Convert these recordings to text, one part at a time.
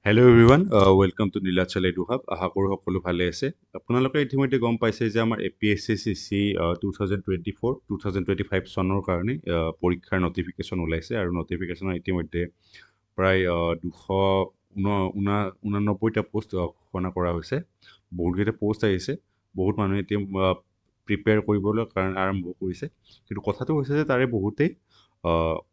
Hello everyone, welcome to Nilachal Edu Hub. আশা কৰোঁ সকলো ভালে আছে। আপোনালোকে ইতিমধ্যে গম পাইছে যে আমাৰ APSC 2024-2025 চনৰ কাৰণে পৰীক্ষাৰ নটিফিকেশ্যন ওলাইছে আৰু নটিফিকেশ্যনৰ ইতিমধ্যে প্ৰায় 299টা পোষ্ট ঘোষণা কৰা হৈছে। বহুতকেইটা পোষ্ট আহিছে, বহুত মানুহে এতিয়া প্ৰিপেয়াৰ কৰিবলৈ কাৰণে আৰম্ভ কৰিছে। কিন্তু কথাটো হৈছে যে তাৰে বহুতেই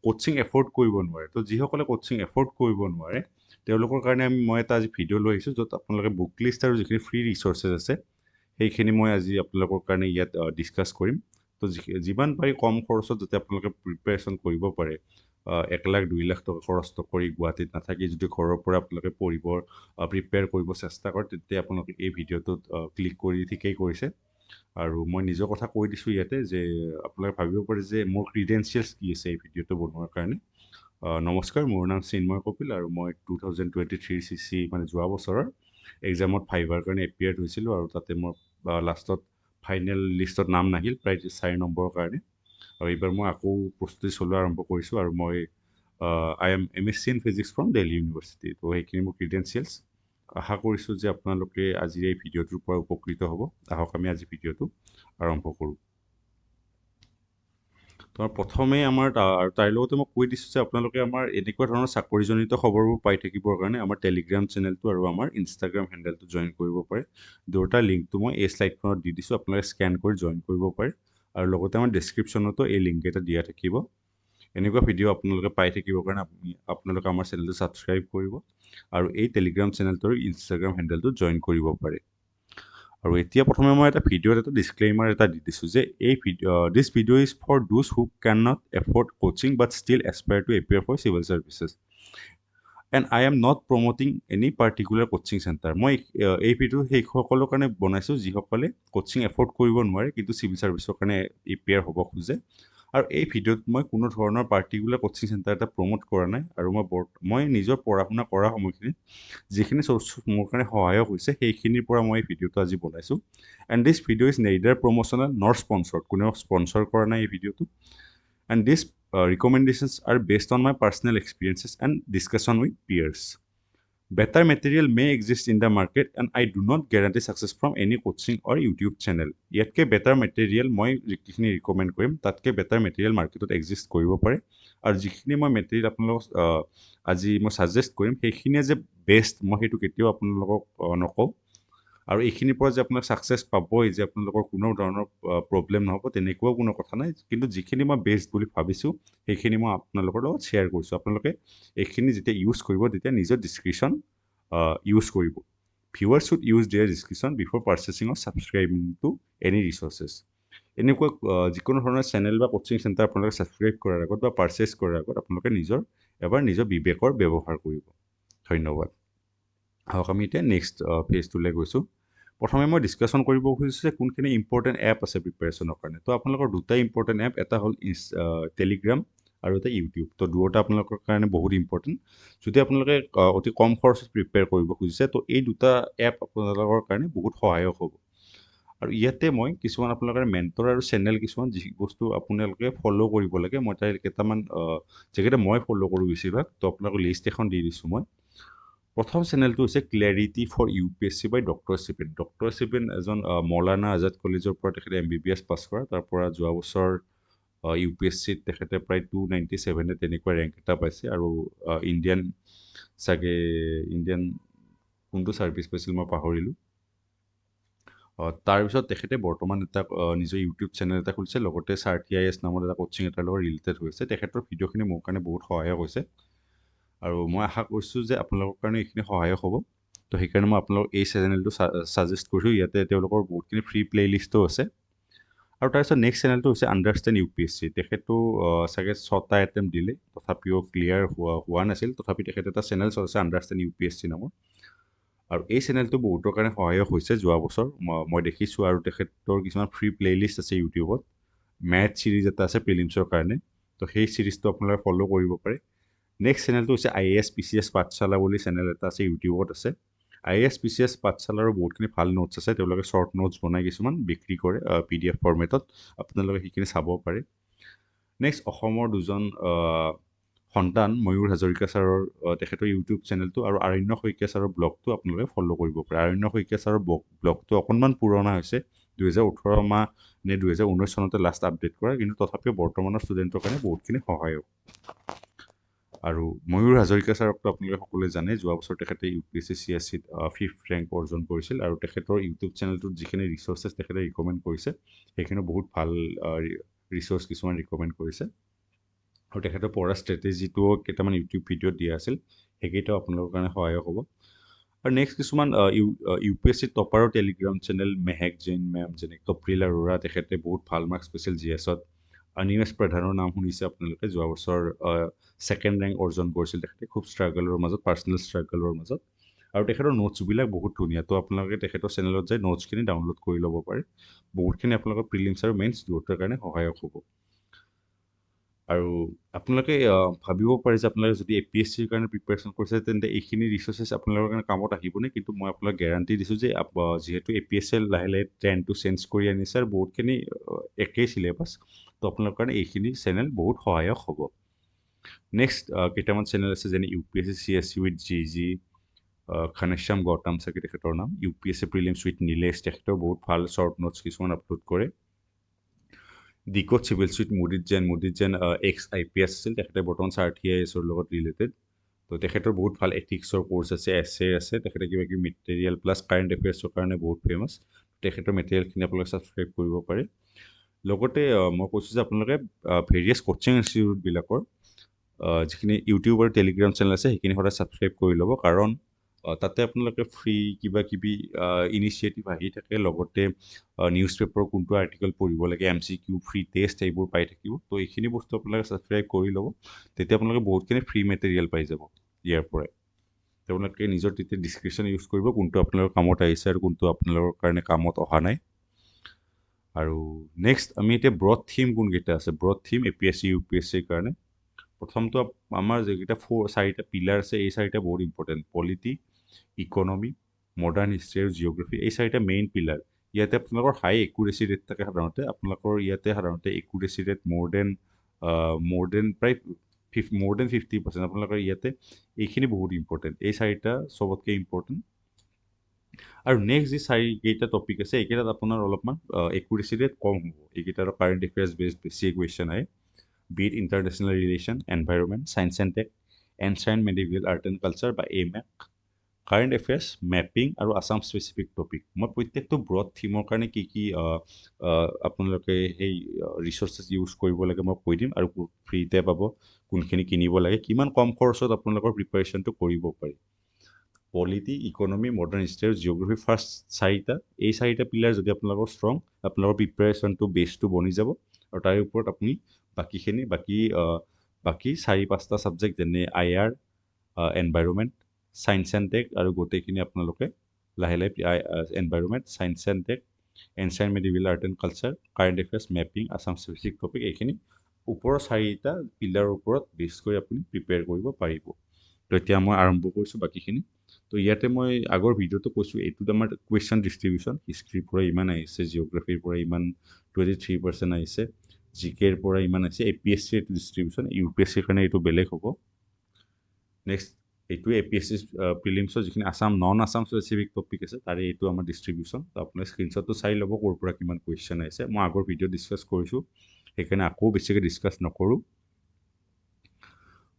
কোচিং এফৰ্ড কৰিব নোৱাৰে। তো যিসকলে কোচিং এফৰ্ড কৰিব নোৱাৰে তেওঁলোকৰ কাৰণে মই এটা আজি ভিডিঅ' লৈ আহিছোঁ য'ত আপোনালোকে বুক লিষ্ট আৰু যিখিনি ফ্ৰী ৰিচৰ্চেছ আছে সেইখিনি মই আজি আপোনালোকৰ কাৰণে ইয়াত ডিছকাছ কৰিম। তো যিমান পাৰি কম খৰচত যাতে আপোনালোকে প্ৰিপেৰেশ্যন কৰিব পাৰে, 1 লাখ 2 লাখ টকা খৰচ কৰি গুৱাহাটীত নাথাকি যদি ঘৰৰ পৰা আপোনালোকে পঢ়িব প্ৰিপেয়াৰ কৰিব চেষ্টা কৰে তেতিয়া আপোনালোকে এই ভিডিঅ'টোত ক্লিক কৰি ঠিকেই কৰিছে। আৰু মই নিজৰ কথা কৈ দিছোঁ ইয়াতে যে আপোনালোকে ভাবিব পাৰে যে মোৰ ক্ৰিডেঞ্চিয়েলছ কি আছে এই ভিডিঅ'টো বনোৱাৰ কাৰণে। নমস্কাৰ, মোৰ নাম চিন্ময় কপিল আৰু মই 2023 CC মানে যোৱা বছৰৰ এক্সামত ভাইভাৰ কাৰণে এপিয়াৰ্ড হৈছিলোঁ আৰু তাতে মই লাষ্টত ফাইনেল লিষ্টত নাম নাহিল প্ৰায় 4 নম্বৰৰ কাৰণে। আৰু এইবাৰ মই আকৌ প্ৰস্তুতি চলোৱা আৰম্ভ কৰিছোঁ আৰু মই I am MSc in physics from Delhi university. তো সেইখিনি মোৰ ক্ৰিডেঞ্চিয়েলছ। আশা কৰিছোঁ যে আপোনালোকে আজিৰ এই ভিডিঅ'টোৰ পৰা উপকৃত হ'ব। আহক আমি আজি ভিডিঅ'টো আৰম্ভ কৰোঁ। তোমাৰ প্ৰথমে আমাৰ তাৰ লগতে মই কৈ দিছোঁ যে আপোনালোকে আমাৰ এনেকুৱা ধৰণৰ চাকৰিজনিত খবৰবোৰ পাই থাকিবৰ কাৰণে আমাৰ টেলিগ্ৰাম চেনেলটো আৰু আমাৰ ইনষ্টাগ্ৰাম হেণ্ডেলটো জইন কৰিব পাৰে। দুয়োটা লিংকটো মই এই শ্লাইডখনত দি দিছোঁ, আপোনালোকে স্কেন কৰি জইন কৰিব পাৰে। আৰু লগতে আমাৰ ডেছক্ৰিপশ্যনতো এই লিংক এটা দিয়া থাকিব। এনেকুৱা ভিডিঅ' আপোনালোকে পাই থাকিবৰ কাৰণে আপোনালোকে আমাৰ চেনেলটো ছাবস্ক্ৰাইব কৰিব আৰু এই টেলিগ্ৰাম চেনেলটোৰ ইনষ্টাগ্ৰাম হেণ্ডেলটো জইন কৰিব পাৰে। আৰু এতিয়া প্ৰথমে মই এটা ভিডিঅ'ত এটা ডিছক্লেইমাৰ এটা দি দিছোঁ যে এই this video' is for those who can not afford coaching but still aspire to appear for civil services and I am not promoting any particular coaching centre. মই এই ভিডিঅ' সেইসকলৰ কাৰণে বনাইছোঁ যিসকলে কোচিং এফৰ্ড কৰিব নোৱাৰে কিন্তু চিভিল ছাৰ্ভিচৰ কাৰণে এপিয়াৰ হ'ব খোজে। আৰু এই ভিডিঅ'ত মই কোনো ধৰণৰ পাৰ্টিকুলাৰ কোচিং চেণ্টাৰ এটা প্ৰম'ট কৰা নাই আৰু মই নিজৰ পঢ়া শুনা কৰা সময়খিনিত যিখিনি চ'ৰ্চ মোৰ কাৰণে সহায়ক হৈছে সেইখিনিৰ পৰা মই এই ভিডিঅ'টো আজি বনাইছোঁ। And this video' is neither promotional nor sponsored, কোনেও স্পনচৰ কৰা নাই এই ভিডিঅ'টো। And this recommendations are based on my personal experiences and discussion with peers. Better material may exist in the market and I do not guarantee success from any coaching or YouTube channel. ইয়াতকে better material মই যিখিনি recommend কৰিম তাতকৈ better material মাৰ্কেটত exist কৰিব পাৰে। আৰু যিখিনি মই মেটেৰিয়েল আপোনালোকক আজি মই ছাজেষ্ট কৰিম সেইখিনিয়ে যে বেষ্ট মই সেইটো কেতিয়াও আপোনালোকক নকওঁ। আৰু এইখিনিৰ পৰা যে আপোনালোক ছাকচেছ পাবই, যে আপোনালোকৰ কোনো ধৰণৰ প্ৰব্লেম নহ'ব তেনেকুৱাও কোনো কথা নাই। কিন্তু যিখিনি মই বেষ্ট বুলি ভাবিছোঁ সেইখিনি মই আপোনালোকৰ লগত শ্বেয়াৰ কৰিছোঁ। আপোনালোকে এইখিনি যেতিয়া ইউজ কৰিব তেতিয়া নিজৰ ডিছক্ৰিপশ্যন ইউজ কৰিব। Viewers should use their description before purchasing or subscribing to any resources. এনেকুৱা যিকোনো ধৰণৰ চেনেল বা কোচিং চেণ্টাৰ আপোনালোকে ছাবস্ক্ৰাইব কৰাৰ আগত বা পাৰ্চেছ কৰাৰ আগত আপোনালোকে এবাৰ নিজৰ বিবেকৰ ব্যৱহাৰ কৰিব। ধন্যবাদ। আহক আমি এতিয়া নেক্সট পেজটোলৈ গৈছোঁ। প্ৰথমে মই ডিছকাশ্যন কৰিব খুজিছোঁ যে কোনখিনি ইম্পৰ্টেণ্ট এপ আছে প্ৰিপেৰেশ্যনৰ কাৰণে। তো আপোনালোকৰ দুটা ইম্পৰ্টেণ্ট এপ, এটা হ'ল টেলিগ্ৰাম আৰু এটা ইউটিউব। তো দুয়োটা আপোনালোকৰ কাৰণে বহুত ইম্পৰ্টেণ্ট। যদি আপোনালোকে অতি কম খৰচত প্ৰিপেয়াৰ কৰিব খুজিছে তো এই দুটা এপ আপোনালোকৰ কাৰণে বহুত সহায়ক হ'ব। আৰু ইয়াতে মই কিছুমান আপোনালোকৰ মেণ্টৰ আৰু চেনেল কিছুমান যি বস্তু আপোনালোকে ফ'ল' কৰিব লাগে, মই তাৰ কেইটামান যিকেইটা মই ফ'ল' কৰোঁ বেছিভাগ, তো আপোনালোকৰ লিষ্ট এখন দি দিছোঁ মই। প্ৰথম চেনেলটো হৈছে clarity for UPSC by doctor Shipin. Doctor Shipin এজন মৌলানা আজাদ কলেজৰ পৰা তেখেতে MBBS পাছ কৰা, তাৰ পৰা যোৱা বছৰ UPSCত তেখেতে প্ৰায় 297 তেনেকুৱা ৰেংক এটা পাইছে। আৰু ইণ্ডিয়ান কোনটো ছাৰ্ভিচ পাইছিল মই পাহৰিলোঁ। তাৰপিছত তেখেতে বৰ্তমান এটা নিজৰ ইউটিউব চেনেল এটা খুলিছে, লগতে সাৰ্থী IAS নামৰ এটা কোচিং এটাৰ লগত ৰিলেটেড হৈছে। তেখেতৰ ভিডিঅ'খিনি মোৰ কাৰণে বহুত সহায়ক হৈছে আৰু মই আশা কৰিছোঁ যে আপোনালোকৰ কাৰণে এইখিনি সহায়ক হ'ব। তো সেইকাৰণে মই আপোনালোকক এই চেনেলটো ছাজেষ্ট কৰিছোঁ। ইয়াতে তেওঁলোকৰ বহুতখিনি ফ্ৰী প্লে'লিষ্টো আছে। আৰু তাৰপিছত নেক্সট চেনেলটো হৈছে আণ্ডাৰষ্টেণ্ড UPSC। তেখেতো চাগে 6টা এটেম্প দিলে তথাপিও ক্লিয়াৰ হোৱা নাছিল, তথাপি তেখেতে এটা চেনেল চলাইছে আণ্ডাৰষ্টেণ্ড UPSC নামৰ। আৰু এই চেনেলটো বহুতৰ কাৰণে সহায়ক হৈছে যোৱা বছৰ মই দেখিছোঁ। আৰু তেখেতৰ কিছুমান ফ্ৰী প্লে'লিষ্ট আছে ইউটিউবত। মেথ ছিৰিজ এটা আছে প্ৰিলিমছৰ কাৰণে, তো সেই ছিৰিজটো আপোনালোকে ফ'ল' কৰিব পাৰে। নেক্সট চেনেলটো হৈছে IAS PCS পাঠশালা বুলি চেনেল এটা আছে, ইউটিউবত আছে। IAS PCS পাঠশালাৰো বহুতখিনি ভাল নোটছ আছে, তেওঁলোকে শ্বৰ্ট নোটছ বনাই কিছুমান বিক্ৰী কৰে PDF ফৰ্মেটত, আপোনালোকে সেইখিনি চাব পাৰে। নেক্সট অসমৰ দুজন সন্তান ময়ূৰ হাজৰিকা ছাৰৰ তেখেতৰ ইউটিউব চেনেলটো আৰু আৰণ্য শইকীয়া ছাৰৰ ব্লগটো আপোনালোকে ফ'ল' কৰিব পাৰে। আৰণ্য শইকীয়া ছাৰৰ ব্লগটো অকণমান পুৰণা হৈছে, 2018 মাহ নে 2019 চনতে লাষ্ট আপডেট কৰা, কিন্তু তথাপিও বৰ্তমানৰ ষ্টুডেণ্টৰ কাৰণে বহুতখিনি সহায়ক। আৰু ময়ূৰ হাজৰিকা ছাৰকতো আপোনালোকে সকলোৱে জানে, যোৱা বছৰ তেখেতে UPSC CSCত 5th ৰেংক অৰ্জন কৰিছিল, আৰু তেখেতৰ ইউটিউব চেনেলটোত যিখিনি ৰিচৰ্চেছ তেখেতে ৰিকমেণ্ড কৰিছে সেইখিনি বহুত ভাল ৰিচৰ্চ কিছুমান ৰিকমেণ্ড কৰিছে। আৰু তেখেতৰ পঢ়া ষ্ট্ৰেটেজিটোও কেইটামান ইউটিউব ভিডিঅ'ত দিয়া আছিল, সেইকেইটাও আপোনালোকৰ কাৰণে সহায়ক হ'ব। আৰু নেক্সট কিছুমান UPSC টপাৰৰ টেলিগ্ৰাম চেনেল, মেহেক জৈন মেম, যেনে কপিল আৰোৰা, তেখেতে বহুত ভাল মাৰ্কছ পাইছিল GS-ত। অনিমেষ প্ৰধানৰ নাম শুনিছে আপোনালোকে, যোৱা বছৰ 2nd ৰেংক অৰ্জন কৰিছিল তেখেতে, খুব ষ্ট্ৰাগলৰ মাজত, পাৰ্চনেল ষ্ট্ৰাগলৰ মাজত। আৰু তেখেতৰ নোটছবিলাক বহুত ধুনীয়া, তো আপোনালোকে তেখেতৰ চেনেলত যাই নোটছখিনি ডাউনলোড কৰি ল'ব পাৰে। বহুতখিনি আপোনালোকৰ প্ৰিলিমছ আৰু মেইনছ দুয়োটাৰ কাৰণে সহায়ক হ'ব। আৰু আপোনালোকে ভাবিব পাৰে যে আপোনালোকে যদি APSCৰ কাৰণে প্ৰিপেৰেশ্যন কৰিছে তেন্তে এইখিনি ৰিচৰ্চেছ আপোনালোকৰ কাৰণে কামত আহিবনে, কিন্তু মই আপোনাক গেৰাণ্টি দিছোঁ যে যিহেতু APSC লাহে লাহে ট্ৰেণ্ডটো চেঞ্জ কৰি আনিছে আৰু বহুতখিনি একেই চিলেবাছ, তো আপোনালোকৰ কাৰণে এইখিনি চেনেল বহুত সহায়ক হ'ব। নেক্সট কেইটামান চেনেল আছে, যেনে UPSC CSC with GG, Ghanshyam Gautam চাগে তেখেতৰ নাম, UPSC প্ৰিলিমছ উইথ নিলেশ, তেখেতেও বহুত ভাল শ্বৰ্ট নোটছ কিছুমান আপলোড কৰে। Decode civil with Mudit Jain ex IPS আছিল, তেখেতে বৰ্তমান CRTIS-ৰ লগত ৰিলেটেড। তো তেখেতৰ বহুত ভাল এথিক্সৰ কোৰ্চ আছে, এছে আছে, তেখেতে কিবা কিবি মেটেৰিয়েল প্লাছ কাৰেণ্ট এফেয়াৰ্ছৰ কাৰণে বহুত ফেমাছ। তেখেতৰ মেটেৰিয়েলখিনি আপোনালোকে ছাবস্ক্ৰাইব কৰিব পাৰে। লগতে মই কৈছোঁ যে আপোনালোকে ভেৰিয়াছ কোচিং ইনষ্টিটিউটবিলাকৰ যিখিনি ইউটিউব আৰু টেলিগ্ৰাম চেনেল আছে সেইখিনি সদায় ছাবস্ক্ৰাইব কৰি ল'ব, কাৰণ তাতে আপোনালোকে ফ্ৰী কিবা কিবি ইনিচিয়েটিভ আহি থাকে, লগতে নিউজ পেপাৰৰ কোনটো আৰ্টিকেল পঢ়িব লাগে, MCQ, ফ্ৰী টেষ্ট, এইবোৰ পাই থাকিব। তো এইখিনি বস্তু আপোনালোকে ছাবস্ক্ৰাইব কৰি ল'ব, তেতিয়া আপোনালোকে বহুতখিনি ফ্ৰী মেটেৰিয়েল পাই যাব ইয়াৰ পৰাই। আপোনালোকে নিজৰ তেতিয়া ডিছক্ৰিপশ্যন ইউজ কৰিব কোনটো আপোনালোকৰ কামত আহিছে আৰু কোনটো আপোনালোকৰ কাৰণে কামত অহা নাই। আৰু নেক্সট আমি এতিয়া ব্ৰড থিম কোনকেইটা আছে, ব্ৰড থিম APSC UPSCৰ কাৰণে প্ৰথমটো আমাৰ যিকেইটা 4-4টা পিলাৰ আছে, এই 4টা বহুত important: polity, economy, modern history আৰু জিঅ'গ্ৰাফী। এই 4টা মেইন পিলাৰ। ইয়াতে আপোনালোকৰ হাই একুৰেচি ৰেট থাকে সাধাৰণতে, আপোনালোকৰ ইয়াতে সাধাৰণতে একুৰেচি ৰেট মোৰ দেন প্ৰায় more than 50%। আপোনালোকৰ ইয়াতে এইখিনি বহুত ইম্পৰ্টেণ্ট, এই 4টা চবতকৈ ইম্পৰ্টেণ্ট। আৰু নেক্সট যি 4কেইটা টপিক আছে এইকেইটাত আপোনাৰ অলপমান একুৰেচি ৰেট কম হ'ব, এইকেইটাৰ কাৰেণ্ট এফেয়াৰ্ছ বেছড বেছি কুৱেশ্যন আহে। Be it international relation, environment, science and tech, ancient medieval art and culture বা AMAC, কাৰেণ্ট এফেয়াৰ্ছ, মেপিং আৰু আছাম স্পেচিফিক টপিক। মই প্ৰত্যেকটো ব্ৰড থিমৰ কাৰণে কি কি আপোনালোকে সেই ৰিচৰ্চেছ ইউজ কৰিব লাগে মই কৈ দিম, আৰু ফ্ৰীতে পাব, কোনখিনি কিনিব লাগে, কিমান কম খৰচত আপোনালোকৰ প্ৰিপাৰেশ্যনটো কৰিব পাৰি। পলিটি, ইকনমি, মডাৰ্ণ হিষ্ট্ৰী আৰু জিঅ'গ্ৰাফী ফাৰ্ষ্ট 4টা, এই 4টা পিলাৰ যদি আপোনালোকৰ ষ্ট্ৰং, আপোনালোকৰ প্ৰিপাৰেশ্যনটো বেছটো বনি যাব, আৰু তাৰে ওপৰত আপুনি বাকী 4-5টা ছাবজেক্ট যেনে IR, environment, science and tech, আৰু গোটেইখিনি আপোনালোকে লাহে লাহে environment, science and tech, ancient medieval art and culture, current affairs, mapping, Assam specific topic, এইখিনি ওপৰৰ 4টা পিলাৰৰ ওপৰত বেছ কৰি আপুনি প্ৰিপেয়াৰ কৰিব পাৰিব। তো এতিয়া মই আৰম্ভ কৰিছোঁ বাকীখিনি। তো ইয়াতে মই আগৰ ভিডিঅ'টো কৈছোঁ, এইটোত আমাৰ কুৱেশ্যন ডিষ্ট্ৰিবিউশ্যন, হিষ্ট্ৰীৰ পৰা ইমান আহিছে, জিঅ'গ্ৰাফীৰ পৰা ইমান 23% আহিছে, GKৰ পৰা ইমান আহিছে, APSC এইটো ডিষ্ট্ৰিবিউশ্যন, UPSCৰ কাৰণে এইটো বেলেগ হ'ব। নেক্সট এইটোৱে APSC প্ৰিলিমছৰ যিখিনি নন আছাম স্পেচিফিক টপিক আছে তাৰে এইটো আমাৰ ডিষ্ট্ৰিবিউশ্যন। তো আপোনাৰ স্ক্ৰীনশ্বটটো চাই ল'ব ক'ৰ পৰা কিমান কুৱেশ্যন আহিছে। মই আগৰ ভিডিঅ' ডিছকাছ কৰিছোঁ, সেইকাৰণে আকৌ বেছিকৈ ডিছকাছ নকৰোঁ।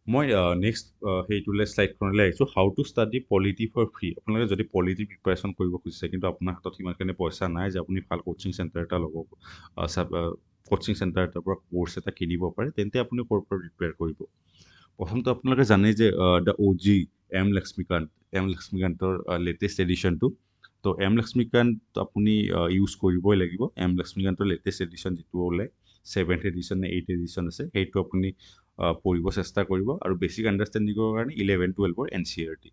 মই নেক্সট সেইটোলৈ শ্লাইডখনলৈ আহিছোঁ, how to study polity for free. আপোনালোকে যদি পলিটি প্ৰিপাৰেশ্যন কৰিব খুজিছে কিন্তু আপোনাৰ হাতত সিমানখিনি পইচা নাই যে আপুনি ভাল কচিং চেণ্টাৰ এটা ল'ব, কচিং চেণ্টাৰ এটাৰ পৰা কোৰ্চ এটা কিনিব পাৰে, তেন্তে আপুনি ক'ৰ পৰা প্ৰিপেয়াৰ কৰিব। প্ৰথমটো আপোনালোকে জানেই যে দ্য OG M লক্ষ্মীকান্তৰ লেটেষ্ট এডিশ্যনটো। তো M লক্ষ্মীকান্ত আপুনি ইউজ কৰিবই লাগিব। M লক্ষ্মীকান্তৰ লেটেষ্ট এডিশ্যন যিটো ওলাই, 7th এডিশ্যন নে 8th এডিশ্যন আছে, সেইটো আপুনি পঢ়িব চেষ্টা কৰিব। আৰু বেছিক আণ্ডাৰষ্টেণ্ডিঙৰ কাৰণে 11-12ৰ NCERT।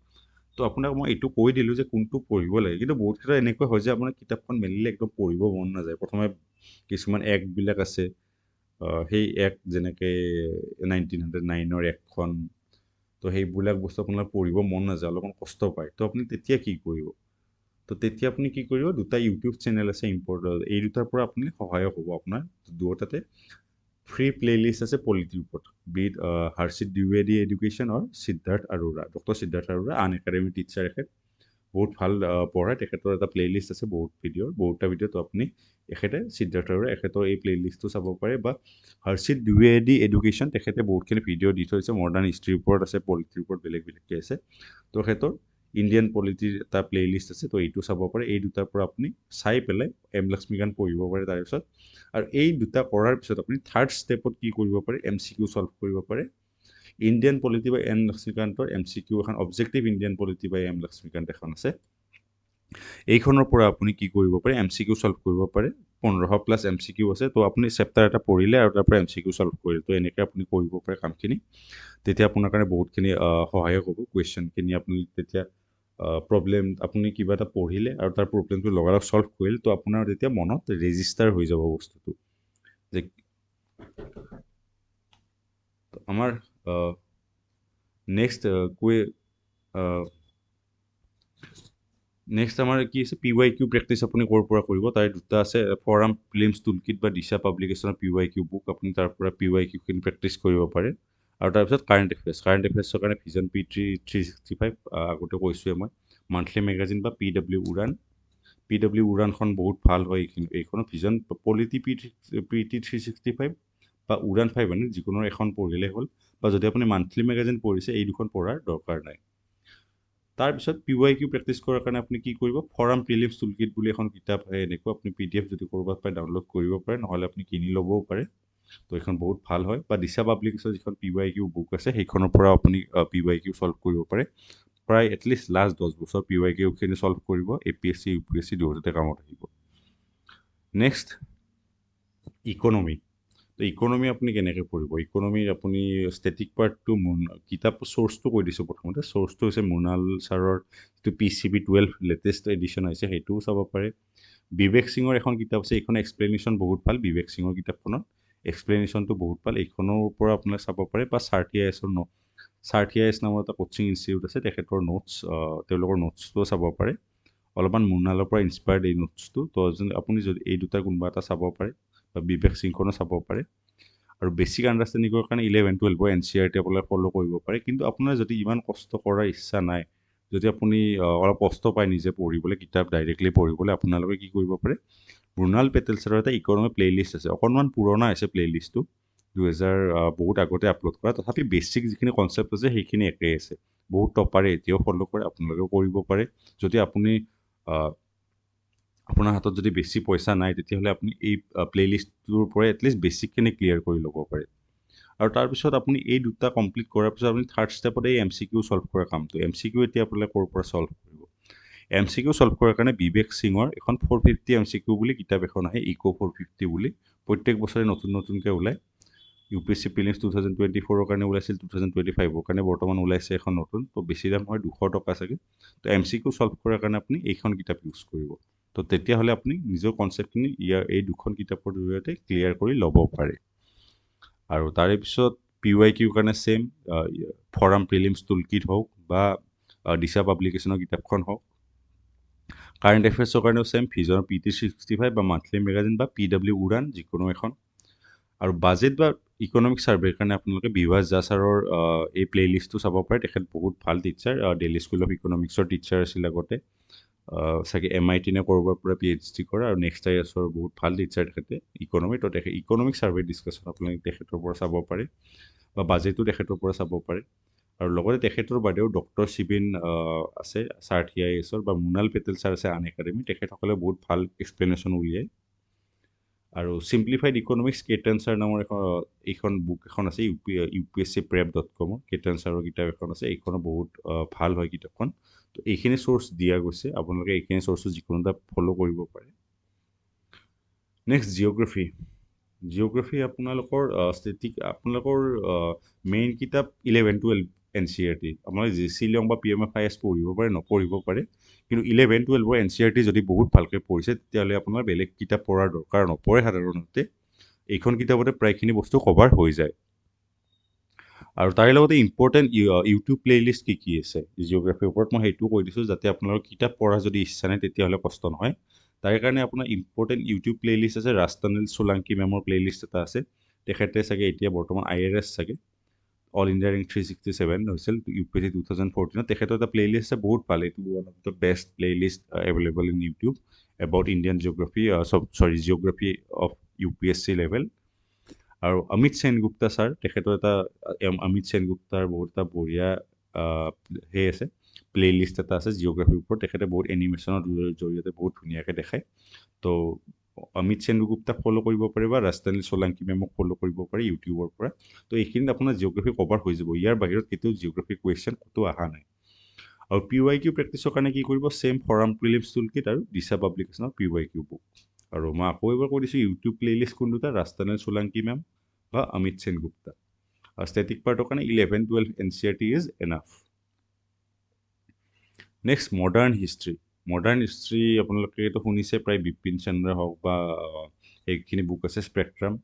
তো আপোনাক মই এইটো কৈ দিলোঁ যে কোনটো পঢ়িব লাগে, কিন্তু বহুত ক্ষেত্ৰত এনেকুৱা হয় যে আপোনাৰ কিতাপখন মেলিলে একদম পঢ়িব মন নাযায়। প্ৰথমে কিছুমান এক্টবিলাক আছে, সেই এক্ট যেনেকৈ 1909ৰ এক্টখন, তো সেইবিলাক বস্তু আপোনাৰ পঢ়িব মন নাযায়, অলপমান কষ্ট পায়। তো আপুনি তেতিয়া কি কৰিব? তো তেতিয়া আপুনি কি কৰিব, 2টা ইউটিউব চেনেল আছে ইম্পৰ্টেণ্ট, এই দুটাৰ পৰা আপুনি সহায়ক হ'ব আপোনাৰ দুয়োটাতে। ফ্ৰী প্লেলিষ্ট আছে পলিটিৰ ওপৰত বিট হাৰ্ষিত দ্বিবেদী এডুকেশ্যন অৰ সিদ্ধাৰ্থ আৰোৰা ডক্টৰ সিদ্ধাৰ্থ আৰোৰা আন একাডেমি টিচাৰ এখেত বহুত ভাল পঢ়ায় তেখেতৰ এটা প্লেলিষ্ট আছে বহুত ভিডিঅ'ৰ বহুতটা ভিডিঅ'ত আপুনি এখেতে সিদ্ধাৰ্থ আৰোৰা এখেতৰ এই প্লেলিষ্টটো চাব পাৰে বা হৰ্ষিত দ্বিবেদী এডুকেশ্যন তেখেতে বহুতখিনি ভিডিঅ' দি থৈছে মডাৰ্ণ হিষ্ট্ৰীৰ ওপৰত আছে পলিটিৰ ওপৰত বেলেগ বেলেগকৈ আছে তো তেখেতৰ ইণ্ডিয়ান পলিটিৰ এটা প্লেলিষ্ট আছে তো এইটো চাব পাৰে এই দুটাৰ পৰা আপুনি চাই পেলাই এম লক্ষ্মীকান্ত পঢ়িব পাৰে তাৰপিছত আৰু এই দুটা কৰাৰ পিছত আপুনি থাৰ্ড ষ্টেপত কি কৰিব পাৰে MCQ সলভ কৰিব পাৰে ইণ্ডিয়ান পলিটি বাই এম লক্ষ্মীকান্তৰ MCQ এখন অবজেক্টিভ ইণ্ডিয়ান পলিটি বাই এম লক্ষ্মীকান্ত এখন আছে এইখনৰ পৰা আপুনি কি কৰিব পাৰে MCQ সলভ কৰিব পাৰে 15+ MCQ আছে তো আপুনি চেপ্টাৰ এটা পঢ়িলে আৰু তাৰ পৰা MCQ সলভ কৰিলে তো এনেকৈ আপুনি কৰিব পাৰে কামখিনি তেতিয়া আপোনাৰ কাৰণে বহুতখিনি সহায়ক হ'ব কুৱেশ্যনখিনি আপুনি তেতিয়া প্ৰব্লেম আপুনি কিবা এটা পঢ়িলে আৰু তাৰ প্ৰব্লেমটো লগালগ সলভ কৰিলে তো আপোনাৰ তেতিয়া মনত ৰেজিষ্টাৰ হৈ যাব বস্তুটো যে আমাৰ নেক্সট নেক্সট আমাৰ কি আছে PYQ প্ৰেক্টিচ আপুনি ক'ৰ পৰা কৰিব তাৰ দুটা আছে ফৰাম ফিল্মছ টুলকিট বা দিশা পাব্লিকেশ্যনৰ PYQ বুক আপুনি তাৰ পৰা PYQখিনি প্ৰেক্টিচ কৰিব পাৰে আৰু তাৰপিছত কাৰেণ্ট এফেয়াৰ্ছৰ কাৰণে ভিজন P365 আগতে কৈছোঁৱে মই মান্থলি মেগাজিন বা PW উড়ানখন বহুত ভাল হয় এইখনত ভিজন পলিটি P365 বা উড়ান 500 যিকোনো এখন পঢ়িলে হ'ল বা যদি আপুনি মান্থলি মেগাজিন পঢ়িছে এই দুখন পঢ়াৰ দৰকাৰ নাই তাৰপিছত PYQ প্ৰেক্টিচ কৰাৰ কাৰণে আপুনি কি কৰিব ফৰাম প্ৰিলিমছ টুলকিট বুলি এখন কিতাপ হয় এনেকুৱা আপুনি PDF যদি ক'ৰবাত পাই ডাউনলোড কৰিব পাৰে নহ'লে আপুনি কিনি ল'বও পাৰে তো এইখন বহুত ভাল হয় বা দিশা পাব্লিকেশ্যনৰ যিখন PYQ বুক আছে সেইখনৰ পৰা আপুনি PYQ সলভ কৰিব পাৰে প্ৰায় এটলিষ্ট লাষ্ট 10 বছৰ PYQখিনি সলভ কৰিব APSC UPSC দুয়োটাতে কামত আহিব নেক্সট ইকনমি তো ইকনমি আপুনি কেনেকৈ পঢ়িব ইকনমিৰ আপুনি ষ্টেটিক পাৰ্টটো কিতাপ চ'ৰ্চটো কৈ দিছোঁ প্ৰথমতে চ'ৰ্চটো হৈছে মৃণাল ছাৰৰ যিটো PCB 12 লেটেষ্ট এডিশ্যন হৈছে সেইটোও চাব পাৰে বিবেক সিঙৰ এখন কিতাপ আছে এইখন এক্সপ্লেনেশ্যন বহুত ভাল বিবেক সিঙৰ কিতাপখনত এক্সপ্লেনেশ্যনটো বহুত ভাল এইখনৰ পৰা আপোনাক চাব পাৰে বা সাৰ্থী IAS নামৰ এটা কোচিং ইনষ্টিটিউট আছে তেখেতৰ নোটছ তেওঁলোকৰ নোটছটোও চাব পাৰে অলপমান মৃণালৰ পৰা ইনস্পায়াৰ্ড এই নোটছটো তো আপুনি যদি এই দুটা কোনোবা এটা চাব পাৰে বা বিবেক সিংখনো চাব পাৰে আৰু বেছিক আণ্ডাৰষ্টেণ্ডিঙৰ কাৰণে 11-12 NCERT আপোনালোকে ফ'ল' কৰিব পাৰে কিন্তু আপোনাৰ যদি ইমান কষ্ট কৰাৰ ইচ্ছা নাই যদি আপুনি অলপ কষ্ট পায় নিজে পঢ়িবলৈ কিতাপ ডাইৰেক্টলি পঢ়িবলৈ আপোনালোকে কি কৰিব পাৰে মৃণাল পেটেল ছাৰৰ এটা ইকনমি প্লেলিষ্ট আছে অকণমান পুৰণা হৈছে প্লেলিষ্টটো 2000 বহুত আগতে আপলোড কৰা তথাপি বেছিক যিখিনি কনচেপ্ট আছে সেইখিনি একেই আছে বহুত টপাৰে এতিয়াও ফ'ল' কৰে আপোনালোকেও কৰিব পাৰে যদি আপুনি আপোনাৰ হাতত যদি বেছি পইচা নাই তেতিয়াহ'লে আপুনি এই প্লেলিষ্টটোৰ পৰা এটলিষ্ট বেছিকখিনি ক্লিয়াৰ কৰি ল'ব পাৰে আৰু তাৰপিছত আপুনি এই দুটা কমপ্লিট কৰাৰ পিছত আপুনি থাৰ্ড ষ্টেপত এই MCQ সলভ কৰা কামটো MCQ এতিয়া আপোনালোকে ক'ৰ পৰা সলভ কৰিব MCQ সলভ কৰাৰ কাৰণে বিবেক সিঙৰ এখন 450 MCQ বুলি কিতাপ এখন আহে ইকো 450 বুলি প্ৰত্যেক বছৰে নতুনকৈ ওলায় UPSC প্ৰিলিমছ 2024ৰ কাৰণে ওলাইছিল 2025ৰ কাৰণে বৰ্তমান ওলাইছে এখন নতুন তো বেছি দাম হয় 200 টকা চাগে তো MCQ সলভ কৰাৰ কাৰণে আপুনি এইখন কিতাপ ইউজ কৰিব তো তেতিয়াহ'লে আপুনি নিজৰ কনচেপ্টখিনি এই দুখন কিতাপৰ জৰিয়তে ক্লিয়াৰ কৰি ল'ব পাৰে আৰু তাৰে পিছত PYQ কাৰণে চেম ফৰাম প্ৰিলিমছ টুলকিট হওক বা দিশা পাব্লিকেশ্যনৰ কিতাপখন হওক কাৰেণ্ট এফেয়াৰ্ছৰ কাৰণেও চেম ভিজনৰ P365 বা মান্থলি মেগাজিন বা PW উড়ান যিকোনো এখন আৰু বাজেট বা ইকনমিক ছাৰ্ভেৰ কাৰণে আপোনালোকে বিভাস জা ছাৰৰ এই প্লেলিষ্টটো চাব পাৰে তেখেত বহুত ভাল টিচাৰ দিল্লী স্কুল অফ ইকনমিক্সৰ টিচাৰ আছিল আগতে চাগে MIT নে ক'ৰবাৰ পৰা PhD কৰা আৰু নেক্সট IASৰ বহুত ভাল টিচাৰ তেখেতে ইকনমি তো তেখেত ইকনমিক ছাৰ্ভে ডিছকাশ্যন আপোনালোকে তেখেতৰ পৰা চাব পাৰে বা বাজেটো তেখেতৰ পৰা চাব পাৰে আৰু লগতে তেখেতৰ বাদেও ডক্টৰ শিবিন আছে সাৰ্থী IASৰ বা মৃণাল পেটেল ছাৰ আছে আন একাডেমি তেখেতসকলে বহুত ভাল এক্সপ্লেনেশ্যন উলিয়ায় আৰু চিম্প্লিফাইড ইকনমিক্স কেটান ছাৰ নামৰ এইখন বুক এখন আছে UPSCprep.com কেটান ছাৰৰ কিতাপ এখন আছে এইখনো বহুত ভাল হয় কিতাপখন তো এইখিনি চ'ৰ্চ দিয়া গৈছে আপোনালোকে এইখিনি চ'ৰ্চো যিকোনো এটা ফ'ল' কৰিব পাৰে নেক্সট জিঅ'গ্ৰাফী আপোনালোকৰ আপোনালোকৰ মেইন কিতাপ 11-12 NCERT আপোনালোকে JC লং বা PMFIS পঢ়িব পাৰে নপঢ়িব পাৰে কিন্তু 11-12 NCERT যদি বহুত ভালকৈ পঢ়িছে তেতিয়াহ'লে আপোনাৰ বেলেগ কিতাপ পঢ়াৰ দৰকাৰ নপৰে সাধাৰণতে এইখন কিতাপতে প্ৰায়খিনি বস্তু কভাৰ হৈ যায় আৰু তাৰে লগতে ইম্পৰ্টেণ্ট ইউটিউব প্লেলিষ্ট কি আছে জিঅ'গ্ৰাফীৰ ওপৰত মই সেইটোও কৈ দিছোঁ যাতে আপোনালোকৰ কিতাপ পঢ়া যদি ইচ্ছা নাই তেতিয়াহ'লে কষ্ট নহয় তাৰে কাৰণে আপোনাৰ ইম্পৰ্টেণ্ট ইউটিউব প্লেলিষ্ট আছে ৰাজতানিল সোলাংকি মেমৰ প্লেলিষ্ট এটা আছে তেখেতে চাগে এতিয়া বৰ্তমান IRS চাগে অল ইণ্ডিয়া ৰেংক 367 হৈছিল UPSC 2014 তেখেতৰ এটা প্লেলিষ্ট আছে বহুত ভাল এইটো one of the best playlist available in YouTube about Indian geography of UPSC level আৰু অমিত সেনগুপ্তা ছাৰ তেখেতৰ এটা অমিত সেনগুপ্তাৰ বহুত এটা বঢ়িয়া সেই আছে প্লেলিষ্ট এটা আছে জিঅ'গ্ৰাফিৰ ওপৰত তেখেতে বহুত এনিমেশ্যনৰ জৰিয়তে বহুত ধুনীয়াকৈ দেখায় তো অমিত সেনগুপ্তাক ফ'ল' কৰিব পাৰে বা ৰাজধানী সোলাংকি মেমক ফ'ল' কৰিব পাৰে ইউটিউবৰ পৰা তো এইখিনিত আপোনাৰ জিঅ'গ্ৰাফি কভাৰ হৈ যাব ইয়াৰ বাহিৰত কেতিয়াও জিঅ'গ্ৰাফি কুৱেশ্যন ক'তো অহা নাই আৰু PYQ প্ৰেক্টিছৰ কাৰণে কি কৰিব ছেইম ফৰাম প্ৰিলিমছ টুলকিট আৰু দিশা পাব্লিকেশ্যনৰ PYQ বুক আৰু মই আকৌ এবাৰ কৈ দিছোঁ ইউটিউব প্লেলিষ্ট কোন দুটা ৰাজধানী সোলাংকি মেম বা অমিত সেনগুপ্তা আৰু ষ্টেটিক পাৰ্টৰ কাৰণে 11-12 NCERT is enough next modern history আপোনালোকেতো শুনিছে প্ৰায় বিপিন চন্দ্ৰ হওক বা এইখিনি বুক আছে স্পেক্ট্ৰাম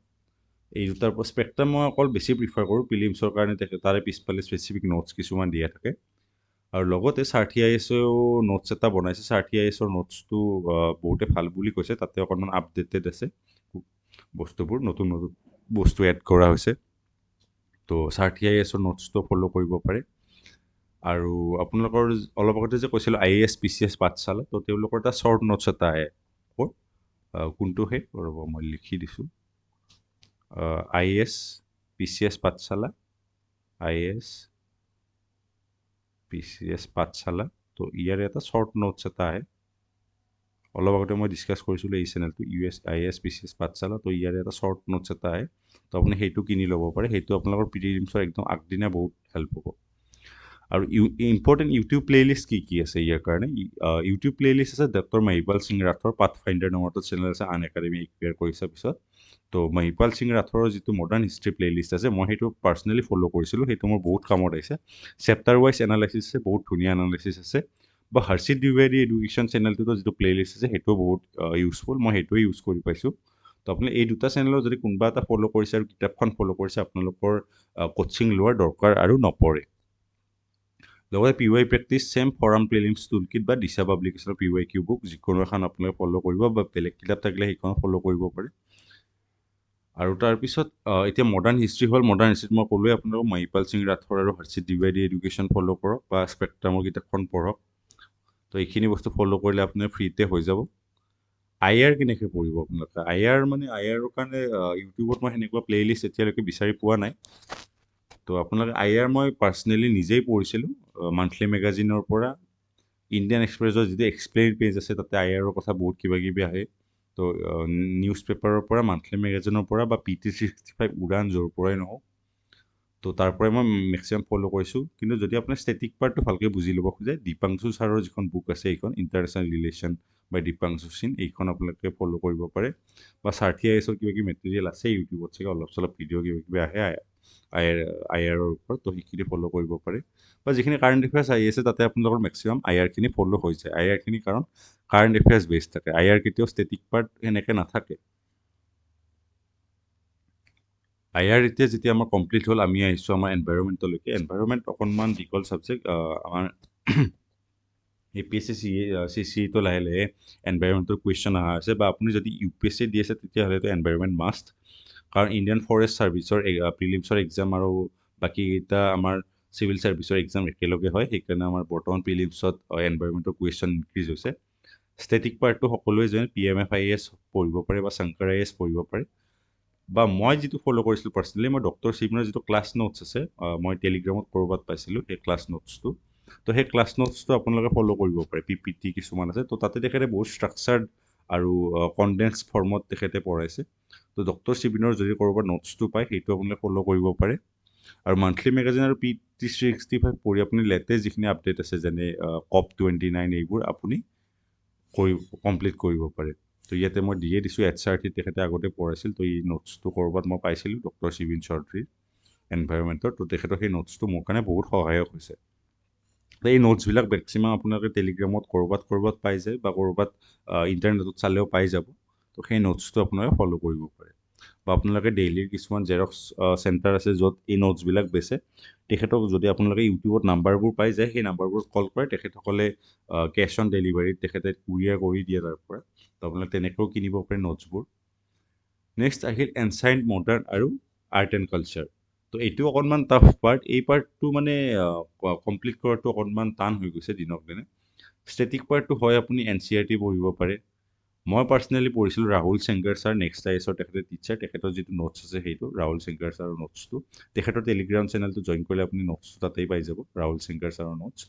এই দুটাৰ পৰা স্পেক্ট্ৰাম মই অকল বেছি প্ৰিফাৰ কৰোঁ প্ৰিলিমছৰ কাৰণে তাৰে পিছফালে স্পেচিফিক নোটছ কিছুমান দিয়া থাকে আৰু লগতে সাৰ্থী IASেও নোটছ এটা বনাইছে সাৰ্থী IASৰ নোটছটো বহুতে ভাল বুলি কৈছে তাতে অকণমান আপডেটেড আছে বস্তুবোৰ নতুন নতুন বস্তু এড কৰা হৈছে তো সাৰ্থী IASৰ নোটছটো ফ'ল' কৰিব পাৰে আৰু আপোনালোকৰ অলপ আগতে যে কৈছিলোঁ IAS PCS পাঠশালা তো তেওঁলোকৰ এটা শ্বৰ্ট নোটছ এটা আহে ক'ত কোনটো সেই ৰ'ব মই লিখি দিছোঁ IAS PCS পাঠশালা IAS PCS পাঠশালা তো ইয়াৰে এটা শ্বৰ্ট নোটছ এটা আহে অলপ আগতে মই ডিছকাছ কৰিছিলোঁ এই চেনেলটো IAS PCS পাঠশালা তো ইয়াৰে এটা শ্বৰ্ট নোটছ এটা আহে তো আপুনি সেইটো কিনি ল'ব পাৰে সেইটো আপোনালোকৰ প্ৰিলিমছৰ একদম আগদিনা বহুত হেল্প হ'ব আৰু ইম্পৰ্টেণ্ট ইউটিউব প্লেলিষ্ট কি আছে ইয়াৰ কাৰণে ইউটিউব প্লেলিষ্ট আছে ডক্টৰ মহিপাল সিং ৰাথৰ পাথফাইণ্ডাৰ নামৰ এটা চেনেল আছে আন একাডেমি একুৱেৰ কৰিছে পিছত তো মহিপাল সিং ৰাথৰৰ যিটো মডাৰ্ণ হিষ্ট্ৰী প্লেলিষ্ট আছে মই সেইটো পাৰ্চনেলি ফ'ল' কৰিছিলোঁ সেইটো মোৰ বহুত কামত আহিছে চেপ্টাৰ ৱাইজ এনালাইচিছ আছে বহুত ধুনীয়া এনালাইচিছ আছে বা হৰ্ষিত দ্বিবেদী এডুকেশ্যন চেনেলটোতো যিটো প্লেলিষ্ট আছে সেইটোও বহুত ইউজফুল মই সেইটোৱে ইউজ কৰি পাইছোঁ তো আপুনি এই দুটা চেনেলৰ যদি কোনোবা এটা ফ'ল' কৰিছে আৰু কিতাপখন ফ'ল' কৰিছে আপোনালোকৰ কোচিং লোৱাৰ দৰকাৰ আৰু নপৰে লগতে PY practice same forum prelims toolkit বা দিশা পাব্লিকেশ্যনৰ PYQ বুক যিকোনো এখন আপোনালোকে ফ'ল' কৰিব বা বেলেগ কিতাপ থাকিলে সেইখন ফ'ল' কৰিব পাৰে আৰু তাৰপিছত এতিয়া মডাৰ্ণ হিষ্ট্ৰী হ'ল মডাৰ্ণ হিষ্ট্ৰীত মই ক'লোৱে আপোনালোকক মহিপাল সিং ৰাথৰ আৰু হৰ্ষিত দ্বিবেদী এডুকেশ্যন ফ'ল' কৰক বা স্পেক্ট্ৰামৰ কিতাপখন পঢ়ক তো এইখিনি বস্তু ফ'ল' কৰিলে আপোনাৰ ফ্ৰীতে হৈ যাব IR কেনেকৈ পঢ়িব আপোনালোকে IR কাৰণে ইউটিউবত মই সেনেকুৱা প্লেলিষ্ট এতিয়ালৈকে বিচাৰি পোৱা নাই তো আপোনালোকে IR মই পাৰ্চনেলি নিজেই পঢ়িছিলোঁ মান্থলি মেগাজিনৰ পৰা ইণ্ডিয়ান এক্সপ্ৰেছৰ যিটো এক্সপ্লেইন পেজ আছে তাতে IRৰ কথা বহুত কিবা কিবি আহে তো নিউজ পেপাৰৰ পৰা মান্থলি মেগাজিনৰ পৰা বা PT 365 উড়ান য'ৰ পৰাই নহওক তো তাৰ পৰাই মই মেক্সিমাম ফ'ল' কৰিছোঁ কিন্তু যদি আপুনি ষ্টেটিক পাৰ্টটো ভালকৈ বুজি ল'ব খোজে দীপাংশু ছাৰৰ যিখন বুক আছে এইখন ইণ্টাৰনেশ্যনেল ৰিলেশ্যন বাই দীপাংশু সিন এইখন আপোনালোকে ফ'ল' কৰিব পাৰে বা সাৰ্থী IASৰ কিবা কিবি মেটেৰিয়েল আছে ইউটিউবত চাগে অলপ চলপ ভিডিঅ' কিবা কিবি আহে IRৰ ওপৰত তো সেইখিনি ফ'ল' কৰিব পাৰে বা যিখিনি কাৰেণ্ট এফেয়াৰ্ছ আহি আছে তাতে আপোনালোকৰ মেক্সিমাম IRখিনি ফ'ল' হৈ যায় IRখিনি কাৰণ কাৰেণ্ট এফেয়াৰ্ছ বেছ থাকে IR কেতিয়াও ষ্টেটিক পাৰ্ট সেনেকৈ নাথাকে IR এতিয়া যেতিয়া আমাৰ কমপ্লিট হ'ল আমি আহিছোঁ আমাৰ এনভাইৰমেণ্টলৈকে এনভাইৰমেণ্ট অকণমান দীঘল ছাবজেক্ট আমাৰ APSC CCটো লাহে লাহে এনভাইৰমেণ্টৰ কুৱেশ্যন অহা আছে বা আপুনি যদি UPSC দি আছে তেতিয়াহ'লেতো এনভাইৰমেণ্ট মাষ্ট কাৰণ ইণ্ডিয়ান ফৰেষ্ট ছাৰ্ভিচৰ প্ৰিলিমছৰ এক্সাম আৰু বাকীকেইটা আমাৰ চিভিল ছাৰ্ভিচৰ এক্সাম একেলগে হয় সেইকাৰণে আমাৰ বৰ্তমান প্ৰিলিমছত এনভাইৰমেণ্টৰ কুৱেশ্যন ইনক্ৰিজ হৈছে ষ্টেটিক পাৰ্টটো সকলোৱে যেন PMF IAS পঢ়িব পাৰে বা শংকৰ IAS পঢ়িব পাৰে বা মই যিটো ফ'ল' কৰিছিলোঁ পাৰ্চনেলি মই ডক্টৰ শিৱনৰ যিটো ক্লাছ নোটছ আছে মই টেলিগ্ৰামত ক'ৰবাত পাইছিলোঁ সেই ক্লাছ নোটছটো তো সেই ক্লাছ নোটছটো আপোনালোকে ফ'ল' কৰিব পাৰে PPT কিছুমান আছে তো তাতে তেখেতে বহুত ষ্ট্ৰাকচাৰ্ড আৰু কনডেন্স ফৰ্মত তেখেতে পঢ়াইছে তো ডক্টৰ শিৱনৰ যদি ক'ৰবাত নোটছটো পায় সেইটো আপোনালোকে ফ'ল' কৰিব পাৰে আৰু মান্থলি মেগাজিন আৰু PT 365 পঢ়ি আপুনি লেটেষ্ট যিখিনি আপডেট আছে যেনে COP29 এইবোৰ আপুনি কমপ্লিট কৰিব পাৰে তো ইয়াতে মই দিয়ে দিছোঁ HRT তেখেতে আগতে পঢ়াইছিল তো এই নোটছটো ক'ৰবাত মই পাইছিলোঁ ডক্টৰ শিৱন চৌধুৰীৰ এনভাইৰমেণ্টৰ তো তেখেতৰ সেই নোটছটো মোৰ কাৰণে বহুত সহায়ক হৈছে এই নোটছবিলাক মেক্সিমাম আপোনালোকে টেলিগ্ৰামত ক'ৰবাত পাই যায় বা ক'ৰবাত ইণ্টাৰনেটত চালেও পাই যাব তো সেই নোটছটো আপোনালোকে ফ'ল' কৰিব পাৰে বা আপোনালোকে ডেইলিৰ কিছুমান জেৰক্স চেণ্টাৰ আছে য'ত এই নোটছবিলাক বেচে তেখেতক যদি আপোনালোকে ইউটিউবত নাম্বাৰবোৰ পাই যায় সেই নাম্বাৰবোৰত কল কৰে তেখেতসকলে কেছ অন ডেলিভাৰীত তেখেতে কুৰিয়াৰ কৰি দিয়ে তাৰ পৰা তো আপোনালোকে তেনেকৈও কিনিব পাৰে নোটছবোৰ নেক্সট আহিল এনচাইণ্ট মডাৰ্ণ আৰু আৰ্ট এণ্ড কালচাৰ। তো এইটো অকণমান টাফ পাৰ্ট, এই পাৰ্টটো মানে কমপ্লিট কৰাটো অকণমান টান হৈ গৈছে দিনক দিনে। ষ্টেটিক পাৰ্টটো হয় আপুনি NCERT পঢ়িব পাৰে। মই পাৰ্চনেলি পঢ়িছিলোঁ ৰাহুল চেংগাৰ ছাৰ, নেক্সট IASৰ তেখেতে টিচাৰ, তেখেতৰ যিটো নোটছ আছে সেইটো ৰাহুল চেংগাৰ ছাৰৰ নোটছটো। তেখেতৰ টেলিগ্ৰাম চেনেলটো জইন কৰিলে আপুনি নোটছটো তাতেই পাই যাব, ৰাহুল চেংগাৰ ছাৰৰ নোটছ।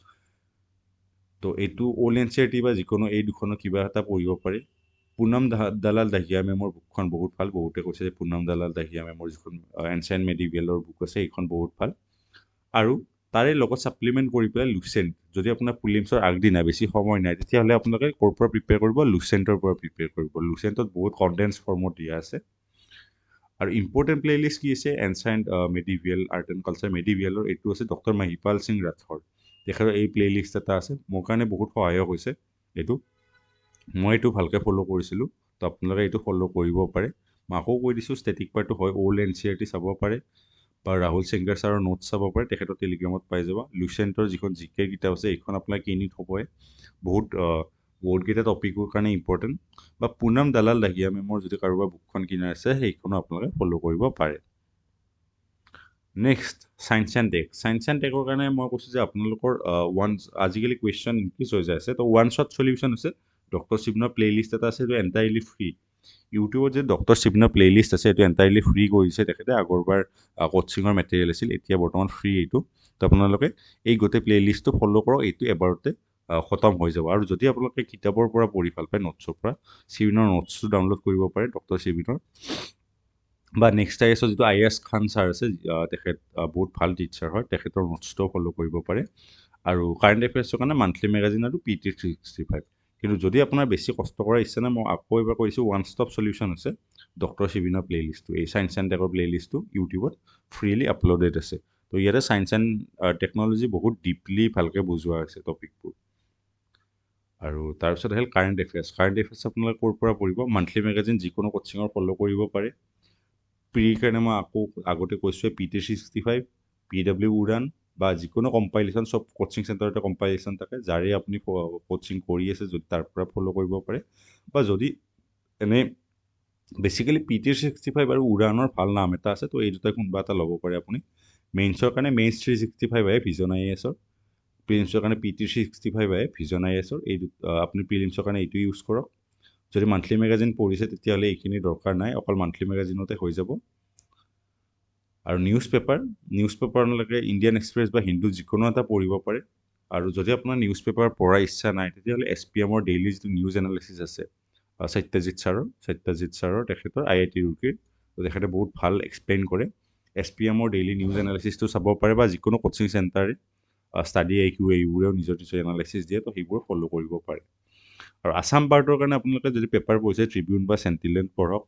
তো এইটো অ'ল্ড NCERT বা যিকোনো এই দুখনৰ কিবা এটা পঢ়িব পাৰে। পুনম দালাল দাহিয়া মেমৰ বুকখন বহুত ভাল, বহুতে কৈছে যে পুনম দালাল দাহিয়া মেমৰ যিখন এনচিয়েণ্ট মেডিভিয়েলৰ বুক আছে সেইখন বহুত ভাল। আৰু তাৰে লগত ছাপ্লিমেণ্ট কৰি পেলাই লুচেণ্ট, যদি আপোনাৰ প্ৰিলিমছৰ আগদিনা বেছি সময় নাই তেতিয়াহ'লে আপোনালোকে ক'ৰ পৰা প্ৰিপেয়াৰ কৰিব, লুচেণ্টৰ পৰা প্ৰিপেয়াৰ কৰিব। লুচেণ্টত বহুত কনডেন্স ফৰ্মত দিয়া আছে। আৰু ইম্পৰ্টেণ্ট প্লেলিষ্ট কি আছে, এনচিয়েণ্ট মেডিভিয়েল আৰ্ট এণ্ড কালচাৰ মেডিভিয়েলৰ এইটো আছে ডক্টৰ মহিপাল সিং ৰাথোৰ, তেখেতৰ এই প্লেলিষ্ট এটা আছে, মোৰ কাৰণে বহুত সহায়ক হৈছে এইটো। মই এইটো ভালকৈ ফ'ল' কৰিছিলোঁ, তো আপোনালোকে এইটো ফ'ল' কৰিব পাৰে। মই আকৌ কৈ দিছোঁ, ষ্টেটিক পাৰ্টটো হয় অ'ল্ড NCERT চাব পাৰে, বা ৰাহুল চেংগাৰ ছাৰৰ নোটছ চাব পাৰে, তেখেতৰ টেলিগ্ৰামত পাই যাব। লুচেণ্টৰ যিখন GK কিতাপ আছে এইখন আপোনাৰ কিনি থ'বই, বহুতকেইটা টপিকৰ কাৰণে ইম্পৰ্টেণ্ট। বা পুনম দালাল দাহিয়া মেমৰ যদি কাৰোবাৰ বুকখন কিনাৰ আছে সেইখনো আপোনালোকে ফ'ল' কৰিব পাৰে। Next, science and tech. Science and টেকৰ কাৰণে মই কৈছোঁ যে আপোনালোকৰ আজিকালি কুৱেশ্যন ইনক্ৰিজ হৈ যায় আছে, তো ওৱান শ্বট চলিউশ্যন আছে। ডক্টৰ শিৱনৰ প্লেলিষ্ট এটা আছে, এইটো এণ্টায়াৰলি ফ্ৰী। ইউটিউবত যে ডক্টৰ শিৱনৰ প্লেলিষ্ট আছে এইটো এণ্টায়াৰলি ফ্ৰী কৰিছে তেখেতে, আগৰবাৰ কোচিঙৰ মেটেৰিয়েল আছিল, এতিয়া বৰ্তমান ফ্ৰী এইটো। তো আপোনালোকে এই গোটেই প্লেলিষ্টটো ফ'ল' কৰক, এইটো এবাৰতে খতম হৈ যাব। আৰু যদি আপোনালোকে কিতাপৰ পৰা পঢ়ি ভাল পায়, নোটছৰ পৰা, শিৱনৰ নোটছটো ডাউনলোড কৰিব পাৰে, ডক্টৰ শিৱনৰ। বা নেক্সট IASৰ যিটো IAS খান ছাৰ আছে, তেখেত বহুত ভাল টিচাৰ হয়, তেখেতৰ নোটছটোও ফ'ল' কৰিব পাৰে। আৰু কাৰেণ্ট এফেয়াৰ্ছৰ কাৰণে মান্থলি মেগাজিন আৰু PT 365। কিন্তু যদি আপোনাৰ বেছি কষ্ট কৰাৰ ইচ্ছা নাই, মই আকৌ এবাৰ কৈছোঁ, ওৱান ষ্টপ চলিউশ্যন আছে ডক্টৰ শিৱনৰ প্লেলিষ্টটো, এই চায়েন্স এণ্ড টেকৰ প্লেলিষ্টটো ইউটিউবত ফ্ৰীলি আপলোডেড আছে। তো ইয়াতে চায়েন্স এণ্ড টেকন'লজি বহুত ডিপলি ভালকৈ বুজোৱা হৈছে টপিকবোৰ। আৰু তাৰপিছত আহিল কাৰেণ্ট এফেয়াৰ্ছ। কাৰেণ্ট এফেয়াৰ্ছ আপোনালোকে ক'ৰ পৰা পঢ়িব, মান্থলি মেগাজিন যিকোনো কোচিঙৰ ফ'ল' কৰিব পাৰে। প্ৰিৰ কাৰণে মই আকৌ আগতে কৈছোঁৱে PT 365, PW উড়ান বা যিকোনো কম্পাইলেশ্যন, চব কোচিং চেণ্টাৰতে কম্পাইলেশ্যন থাকে, যাৰে আপুনি কোচিং কৰি আছে যদি তাৰ পৰা ফ'ল' কৰিব পাৰে। বা যদি এনেই বেচিকেলি PT 365 আৰু উড়ানৰ ভাল নাম এটা আছে, তো এই দুটাই কোনোবা এটা ল'ব পাৰে আপুনি। মেইনছৰ কাৰণে মেইনছ 365 আহে ভিজন IASৰ, প্ৰিলিমছৰ কাৰণে PT 365 আহে ভিজন IASৰ, এই আপুনি প্ৰিলিমছৰ কাৰণে এইটো ইউজ কৰক। যদি মান্থলি মেগাজিন পঢ়িছে তেতিয়াহ'লে এইখিনি দৰকাৰ নাই, অকল মান্থলি মেগাজিনতে হৈ যাব। আৰু নিউজ পেপাৰ আপোনালোকে ইণ্ডিয়ান এক্সপ্ৰেছ বা হিন্দু যিকোনো এটা পঢ়িব পাৰে। আৰু যদি আপোনাৰ নিউজ পেপাৰ পঢ়াৰ ইচ্ছা নাই তেতিয়াহ'লে SPMৰ ডেইলি যিটো নিউজ এনালিচিছ আছে, সত্যজিৎ ছাৰৰ তেখেতৰ IIT ৰুৰকীৰ, তেখেতে বহুত ভাল এক্সপ্লেইন কৰে। SPMৰ ডেইলি নিউজ এনালিচিছটো চাব পাৰে, বা যিকোনো কোচিং চেণ্টাৰে ষ্টাডি IQ এইবোৰেও নিজৰ এনালিচিছ দিয়ে, তো সেইবোৰ ফ'ল' কৰিব পাৰে। আৰু আছাম পাৰ্টৰ কাৰণে আপোনালোকে যদি পেপাৰ পঢ়িছে ট্ৰিবিউন বা চেণ্টিনেল পঢ়ক,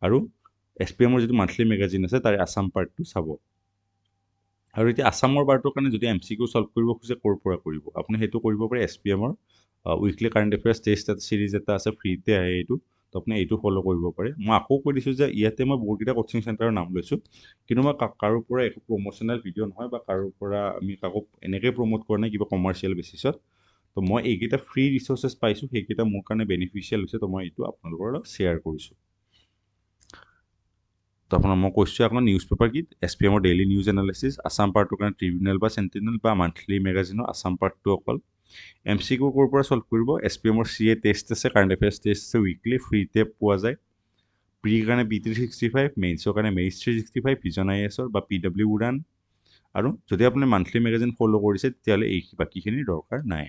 আৰু SPMৰ যিটো মান্থলি মেগাজিন আছে তাৰে আছাম পাৰ্টটো চাব। আৰু এতিয়া আছামৰ পাৰ্টৰ কাৰণে যদি MCQ ছল্ভ কৰিব খোজে ক'ৰ পৰা কৰিব, আপুনি সেইটো কৰিব পাৰে SPMৰ weekly current affairs test series এটা আছে, ফ্ৰীতে আহে এইটো, তো আপুনি এইটো ফ'ল' কৰিব পাৰে। মই আকৌ কৈ দিছোঁ যে ইয়াতে মই বহুতকেইটা কোচিং চেণ্টাৰৰ নাম লৈছোঁ, কিন্তু মই কাৰোৰ পৰা একো প্ৰমোচনেল ভিডিঅ' নহয়, বা কাৰোৰ পৰা আমি কাকো এনেকৈ প্ৰমোট কৰা নাই কিবা কমাৰ্চিয়েল বেচিছত। তো মই এইকেইটা ফ্ৰী ৰিচ'ৰ্চেছ পাইছোঁ, সেইকেইটা মোৰ কাৰণে বেনিফিচিয়েল হৈছে, তো মই এইটো আপোনালোকৰ লগত শ্বেয়াৰ কৰিছোঁ। তো আপোনাৰ মই কৈছোঁ আপোনাৰ নিউজ পেপাৰ কি, SPMৰ ডেইলি নিউজ এনালিচিছ, আছাম পাৰ্টৰ কাৰণে ট্ৰিবিউনেল বা চেণ্টিনেল বা মান্থলি মেগাজিনৰ আছাম পাৰ্টটো অকল। MCQ ক'ৰ পৰা ছল্ভ কৰিব, SPMৰ CA টেষ্ট আছে, কাৰেণ্ট এফেয়াৰ্ছ টেষ্ট আছে, উইকলি ফ্ৰীতে পোৱা যায়। প্ৰিৰ কাৰণে PT 365, মেইনছৰ কাৰণে মেইনছ 365, ভিজন IASৰ বা PW উড়ান। আৰু যদি আপুনি মান্থলি মেগাজিন ফ'ল' কৰিছে তেতিয়াহ'লে এই বাকীখিনিৰ দৰকাৰ নাই।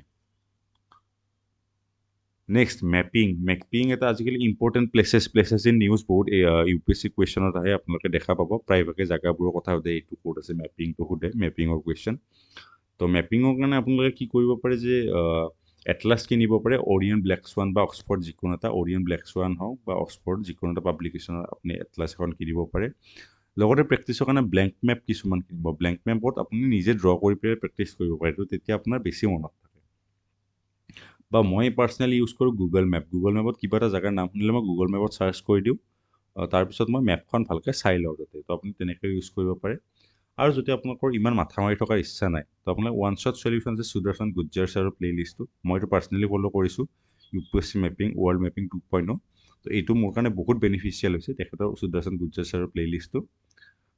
নেক্সট, মেপিং এটা আজিকালি ইম্পৰ্টেণ্ট প্লেচেছ ইন নিউজ, বহুত UPSC কুৱেশ্যনত আহে, আপোনালোকে দেখা পাব প্ৰায়ভাগে জেগাবোৰৰ কথা সোধে, এইটো ক'ত আছে মেপিংটো সোধে, মেপিঙৰ কুৱেশ্যন। তো মেপিঙৰ কাৰণে আপোনালোকে কি কৰিব পাৰে যে এটলাছ কিনিব পাৰে, অৰিয়েণ্ট ব্লেক সোৱান বা অক্সফৰ্ড যিকোনো এটা, অৰিয়েণ্ট ব্লেক সোৱান হওক বা অক্সফৰ্ড যিকোনো এটা পাব্লিকেশ্যনৰ আপুনি এটলাছ এখন কিনিব পাৰে। লগতে প্ৰেক্টিছৰ কাৰণে ব্লেংক মেপ কিছুমান কিনিব, ব্লেংক মেপত আপুনি নিজে ড্ৰ কৰি পেলাই প্ৰেক্টিছ কৰিব পাৰে, তো তেতিয়া আপোনাৰ বেছি মনত থাকে। বা মই পাৰ্চনেলি ইউজ কৰোঁ গুগল মেপত কিবা এটা জেগাৰ নাম শুনিলে মই গুগল মেপত চাৰ্চ কৰি দিওঁ, তাৰপিছত মই মেপখন ভালকৈ চাই লওঁ তাতে, তো আপুনি তেনেকৈ ইউজ কৰিব পাৰে। আৰু যদি আপোনালোকৰ ইমান মাথা মাৰি থকাৰ ইচ্ছা নাই, তো আপোনাক ওৱান শ্বট চলিউশ্যন আছে সুদৰ্শন গুজ্জাৰ ছাৰৰ প্লেলিষ্টটো, মই এইটো পাৰ্চনেলি ফ'ল' কৰিছোঁ, UPSC মেপিং, ৱৰ্ল্ড মেপিং 2.0, তো এইটো মোৰ কাৰণে বহুত বেনিফিচিয়েল হৈছে, তেখেতৰ সুদৰ্শন গুজ্জাৰ ছাৰৰ প্লেলিষ্টটো।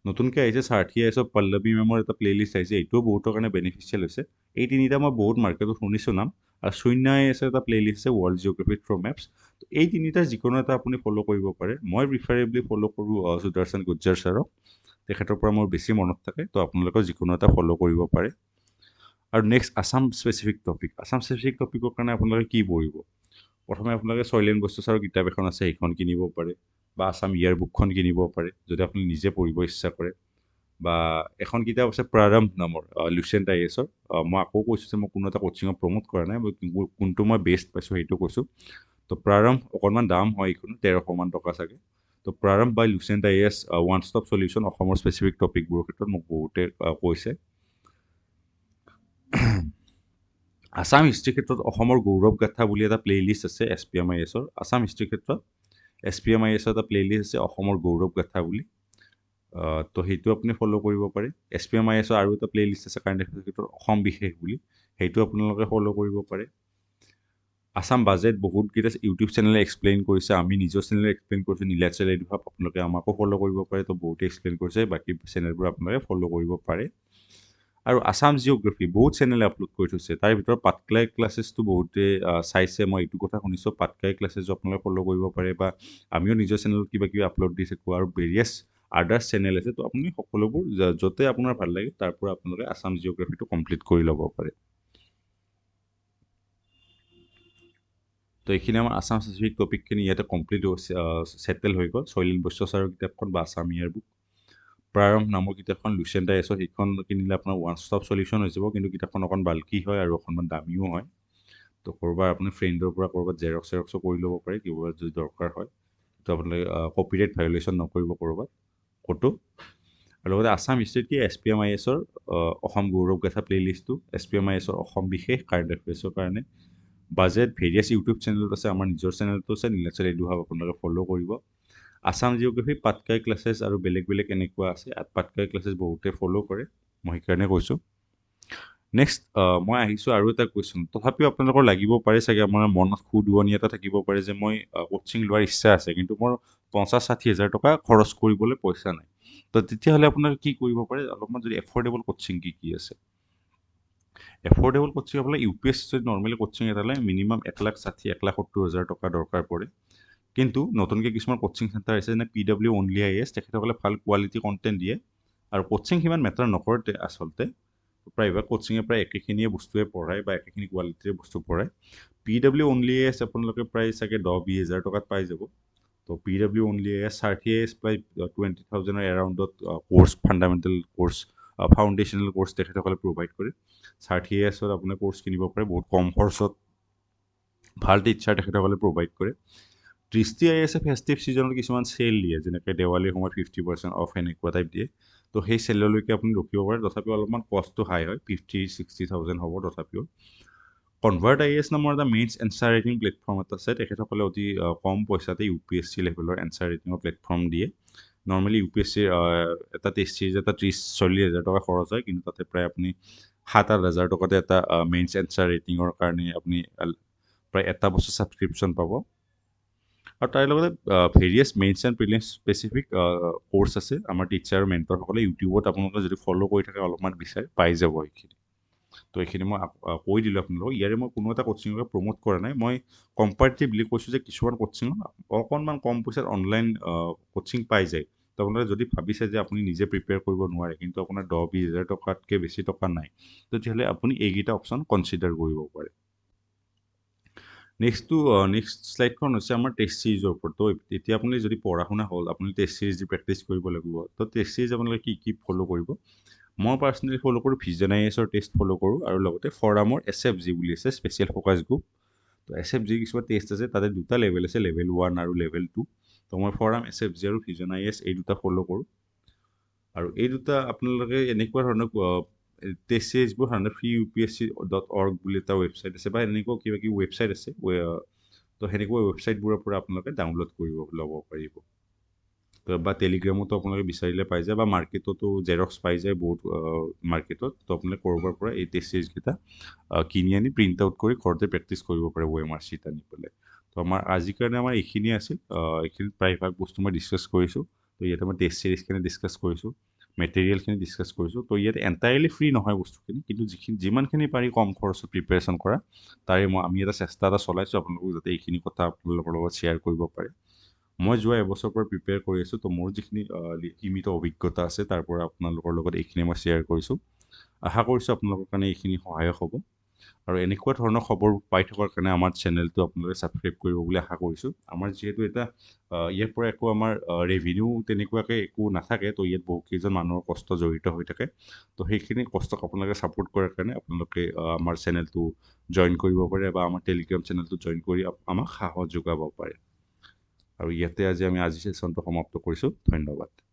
নতুনকৈ আহিছে সাৰ্থী আইএছৰ পল্লৱী মেমৰ এটা প্লে'লিষ্ট আহিছে, এইটোও বহুতৰ কাৰণে বেনিফিচিয়েল হৈছে। এই তিনিটা মই বহুত মাৰ্কেটত শুনিছোঁ নাম। আৰু শূন্য আইএছৰ এটা প্লে'লিষ্ট আছে ৱৰ্ল্ড জিঅ'গ্ৰাফি থ্ৰু মেপছ। তো এই তিনিটাৰ যিকোনো এটা আপুনি ফ'ল' কৰিব পাৰে। মই প্ৰিফাৰেবলি ফ'ল' কৰোঁ সুদৰ্শন গুজ্জাৰ ছাৰক, তেখেতৰ পৰা মোৰ বেছি মনত থাকে। তো আপোনালোকৰ যিকোনো এটা ফ'ল' কৰিব পাৰে। আৰু next Assam specific topic. Assam specific টপিকৰ কাৰণে আপোনালোকে কি পঢ়িব? প্ৰথমে আপোনালোকে শৈলেন বস্তু ছাৰৰ কিতাপ এখন আছে, সেইখন কিনিব পাৰে, বা আছাম ইয়াৰ বুকখন কিনিব পাৰে যদি আপুনি নিজে পঢ়িব ইচ্ছা কৰে। বা এখন কিতাপ আছে প্ৰাৰম্ভ নামৰ লুচেণ্ট আইএছৰ। মই আকৌ কৈছোঁ যে মই কোনো এটা কোচিঙক প্ৰমোট কৰা নাই, মই কোনটো মই বেষ্ট পাইছোঁ সেইটো কৈছোঁ। তো প্ৰাৰম্ভ অকণমান দাম হয়, এইখন 1300 টকা চাগে। তো প্ৰাৰম্ভ বাই লুচেণ্ট আইএছ ওৱান ষ্টপ চলিউশ্যন অসমৰ স্পেচিফিক টপিকবোৰৰ ক্ষেত্ৰত মোক বহুতে কৈছে। আছাম হিষ্ট্ৰীৰ ক্ষেত্ৰত অসমৰ গৌৰৱ গাথা বুলি এটা প্লে'লিষ্ট আছে SPMIS-ৰ। আছাম হিষ্ট্ৰীৰ ক্ষেত্ৰত SPMIS-ৰ এটা প্লে'লিষ্ট আছে অসমৰ গৌৰৱ গাথা বুলি। তো সেইটো আপুনি ফ'ল' কৰিব পাৰে। SPMIS-ৰ আৰু এটা প্লে'লিষ্ট আছে কাৰেণ্ট এফেয়াৰ্ছৰ ক্ষেত্ৰত অসম বিশেষ বুলি, সেইটো আপোনালোকে ফ'ল' কৰিব পাৰে। আছাম বাজেট বহুতকেইটা ইউটিউব চেনেলে এক্সপ্লেইন কৰিছে, আমি নিজৰ চেনেলে এক্সপ্লেইন কৰিছোঁ, নীলাচল এডুহাব আপোনালোকে আমাকো ফ'ল' কৰিব পাৰে। তো বহুতে এক্সপ্লেইন কৰিছে, বাকী চেনেলবোৰ আপোনালোকে ফ'ল' কৰিব পাৰে। আৰু আছাম জিঅ'গ্ৰাফী বহুত চেনেলে আপলোড কৰি থৈছে, তাৰ ভিতৰত পাটকাই ক্লাছেছটো বহুতে চাইছে, মই এইটো কথা শুনিছোঁ। পাটকাই ক্লাছেছো আপোনালোকে ফ'ল' কৰিব পাৰে, বা আমিও নিজৰ চেনেলত কিবা কিবি আপলোড দি থাকোঁ, আৰু ভেৰিয়াছ আদাৰ্ছ চেনেল আছে। তো আপুনি সকলোবোৰ য'তে আপোনাৰ ভাল লাগে তাৰ পৰা আপোনালোকে আছাম জিঅ'গ্ৰাফীটো কমপ্লিট কৰি ল'ব পাৰে। তো এইখিনি আমাৰ আছাম স্পেচিফিক টপিকখিনি ইয়াতে কমপ্লিট ছেটেল হৈ গ'ল। শৈলেন বৈশ্য ছাৰৰ কিতাপখন বা আছাম ইয়াৰ বুক। প্ৰাৰম্ভ নামৰ কিতাপখন লুচেণ্ট আইএছৰ, সেইখন কিনিলে আপোনাৰ ওৱান ষ্টপ চলিউশ্যন হৈ যাব, কিন্তু কিতাপখন অকণ বাল্কি হয় আৰু অকণমান দামীও হয়। তো ক'ৰবাত আপুনি ফ্ৰেণ্ডৰ পৰা ক'ৰবাত জেৰক্সো কৰি ল'ব পাৰে, কিবা যদি দৰকাৰ হয়। তো আপোনালোকে কপিৰাইট ভায়'লেশ্যন নকৰিব ক'ৰবাত ক'তো। আৰু লগতে আছাম হিষ্ট্ৰীত কি SPMIS-ৰ অসম গৌৰৱ গাথা প্লে'লিষ্টটো, SPMIS-ৰ অসম বিশেষ কাৰেণ্ট এফেয়াৰ্ছৰ কাৰণে বাজেট ভেৰিয়াছ ইউটিউব চেনেলত আছে, আমাৰ নিজৰ চেনেলটো আছে নীলাচল এডুহাব, আপোনালোকে ফ'ল' কৰিব। আছাম জিঅ'গ্ৰাফী পাটকাই ক্লাছেছ আৰু বেলেগ বেলেগ এনেকুৱা আছে, পাটকাই ক্লাছেছ বহুতে ফ'ল' কৰে, মই সেইকাৰণে কৈছোঁ। নেক্সট মই আহিছোঁ আৰু এটা কুৱেশ্যন। তথাপিও আপোনালোকৰ লাগিব পাৰে চাগে, আপোনাৰ মনত সুদুৱনি এটা থাকিব পাৰে যে মই কোচিং লোৱাৰ ইচ্ছা আছে, কিন্তু মোৰ 50-60 হাজাৰ টকা খৰচ কৰিবলৈ পইচা নাই। তো তেতিয়াহ'লে আপোনাৰ কি কৰিব পাৰে, অলপমান যদি এফৰ্ডেবল কোচিং কি কি আছে। এফৰ্ডেবল কোচিং আপোনাৰ UPSC যদি নৰ্মেলি কোচিং এটালে মিনিমাম 1,60,000-1,70,000 টকা দৰকাৰ পৰে। কিন্তু নতুনকৈ কিছুমান কোচিং চেণ্টাৰ আছে, যেনে PW অনলি IAS, তেখেতসকলে ভাল কোৱালিটি কণ্টেণ্ট দিয়ে, আৰু কোচিং সিমান মেটাৰ নকৰে আচলতে। প্ৰায়ভাগ কোচিঙে প্ৰায় একেখিনিয়ে বস্তুৱে পঢ়ায় বা একেখিনি কোৱালিটিৰে বস্তু পঢ়ায়। PW অনলি IAS আপোনালোকে প্ৰায় চাগে 10-20 হাজাৰ টকাত পাই যাব। So PW only IAS, Sarthi IAS প্ৰায় 20,000-ৰ এৰাউণ্ডত course, fundamental course, foundational course তেখেতসকলে প্ৰভাইড কৰে। সাৰ্থী IAS-ত আপোনাৰ কোৰ্চ কিনিব পাৰে বহুত কম খৰচত, ভাল টিচাৰ তেখেতসকলে প্ৰভাইড কৰে। দৃষ্টি IAS-এ ফেষ্টিভ ছিজনত কিছুমান চেল দিয়ে, যেনেকৈ দেৱালীৰ সময়ত 50% অফ এনেকুৱা টাইপ দিয়ে। তো সেই চেললৈকে আপুনি ৰখিব পাৰে, তথাপিও অলপমান কষ্টটো হাই হয়, 50-60,000 হ'ব তথাপিও। কনভাৰ্ট IAS নামৰ এটা মেইনছ এনচাৰ ৰাইটিং প্লেটফৰ্ম এটা আছে, তেখেতসকলে অতি কম পইচাতে UPSC লেভেলৰ এনচাৰ ৰাইটিঙৰ প্লেটফৰ্ম দিয়ে। নৰ্মেলি UPSC-ৰ এটা টেষ্ট চিৰিজ এটা 30-40 হাজাৰ টকা খৰচ হয়, কিন্তু তাতে প্ৰায় আপুনি 7-8 হাজাৰ টকাতে এটা মেইনছ এনচাৰ ৰাইটিঙৰ কাৰণে আপুনি প্ৰায় এটা বছৰ ছাবস্ক্ৰিপশ্যন পাব। আৰু তাৰ লগতে various mains and prelims specific course আছে, আমাৰ টিচাৰ আৰু মেণ্টৰসকলে ইউটিউবত আপোনালোকে যদি ফ'ল' কৰি থাকে, অলপমান বিচাৰে পাই যাব এইখিনি। তো এইখিনি মই কৈ দিলোঁ আপোনালোকক। ইয়াৰে মই কোনো এটা কোচিঙকে প্ৰমোট কৰা নাই, মই কম্পাৰেটিভলি কৈছোঁ যে কিছুমান কোচিঙত অকণমান কম পইচাত অনলাইন কোচিং পাই যায়। তো আপোনালোকে যদি ভাবিছে যে আপুনি নিজে প্ৰিপেয়াৰ কৰিব নোৱাৰে, কিন্তু আপোনাৰ 10-20 হাজাৰ টকাতকৈ বেছি টকা নাই, তেতিয়াহ'লে আপুনি এইকেইটা অপশ্যন কনচিডাৰ কৰিব পাৰে। নেক্সট শ্লাইডখন হৈছে আমাৰ টেষ্ট চিৰিজৰ ওপৰত। তো এতিয়া আপুনি যদি পঢ়া শুনা হ'ল, আপুনি টেষ্ট চিৰিজ দি প্ৰেক্টিচ কৰিব লাগিব। তো টেষ্ট চিৰিজ আপোনালোকে কি কি ফ'ল' কৰিব? মই পাৰ্চনেলি ফ'ল' কৰোঁ ভিজন IAS-ৰ টেষ্ট ফ'ল' কৰোঁ, আৰু লগতে ফ'ৰামৰ SFG বুলি আছে, স্পেচিয়েল ফ'কাছ গ্ৰুপ। তো SFG কিছুমান টেষ্ট আছে, তাতে দুটা লেভেল আছে, লেভেল 1 আৰু লেভেল 2। তো মই ফ'ৰাম, SFG আৰু ভিজন IAS এই দুটা ফ'ল' কৰোঁ। আৰু এই দুটা আপোনালোকে এনেকুৱা ধৰণৰ টেষ্ট চিৰিজবোৰ সাধাৰণতে freeupsc.org বুলি এটা ৱেবছাইট আছে, বা এনেকুৱা কিবা কিবি ৱেবছাইট আছে, তো সেনেকুৱা ৱেবছাইটবোৰৰ পৰা আপোনালোকে ডাউনলোড কৰিব ল'ব পাৰিব। বা টেলিগ্ৰামতো আপোনালোকে বিচাৰিলে পাই যায়, বা মাৰ্কেটতো জেৰক্স পাই যায় বহুত মাৰ্কেটত। তো আপোনালোকে ক'ৰবাৰ পৰা এই টেষ্ট চিৰিজকেইটা কিনি আনি প্ৰিণ্ট আউট কৰি ঘৰতে প্ৰেক্টিচ কৰিব পাৰে, OMR শ্বীট আনি পেলাই। তো আজিৰ কাৰণে আমাৰ এইখিনিয়ে আছিল। এইখিনি প্ৰায়ভাগ বস্তু মই ডিছকাছ কৰিছোঁ। তো ইয়াতে মই টেষ্ট চিৰিজখিনি ডিছকাছ কৰিছোঁ। মেটেৰিয়েলখিনি ডিছকাছ কৰিছোঁ। তো ইয়াত এণ্টায়াৰলি ফ্ৰী নহয় বস্তুখিনি, কিন্তু যিমানখিনি পাৰি কম খৰচত প্ৰিপেৰেশ্যন কৰা তাৰে আমি এটা চেষ্টা এটা চলাইছোঁ আপোনালোকক যাতে এইখিনি কথা আপোনালোকৰ লগত শ্বেয়াৰ কৰিব পাৰে। মই যোৱা এবছৰৰ পৰা প্ৰিপেয়াৰ কৰি আছোঁ, তো মোৰ যিখিনি সীমিত অভিজ্ঞতা আছে তাৰ পৰা আপোনালোকৰ লগত এইখিনি মই শ্বেয়াৰ কৰিছোঁ। আশা কৰিছোঁ আপোনালোকৰ কাৰণে এইখিনি সহায়ক হ'ব। আৰু এনেকুৱা ধৰণৰ খবৰ পাই থকাৰ কাৰণে আমাৰ চেনেলটো আপোনালোকে ছাবস্ক্ৰাইব কৰিব বুলি আশা কৰিছোঁ। আমাৰ যিহেতু এটা ইয়াৰ পৰা একো আমাৰ ৰেভিনিউ তেনেকুৱাকৈ একো নাথাকে, তো ইয়াত বহুকেইজন মানুহৰ কষ্ট জড়িত হৈ থাকে। তো সেইখিনি কষ্টক আপোনালোকে ছাপোৰ্ট কৰাৰ কাৰণে আপোনালোকে আমাৰ চেনেলটো জইন কৰিব পাৰে বা আমাৰ টেলিগ্ৰাম চেনেলটো জইন কৰি আমাক সাহস যোগাব পাৰে। আৰু ইয়াতে আজি ছেশ্যনটো সমাপ্ত কৰিছোঁ। ধন্যবাদ।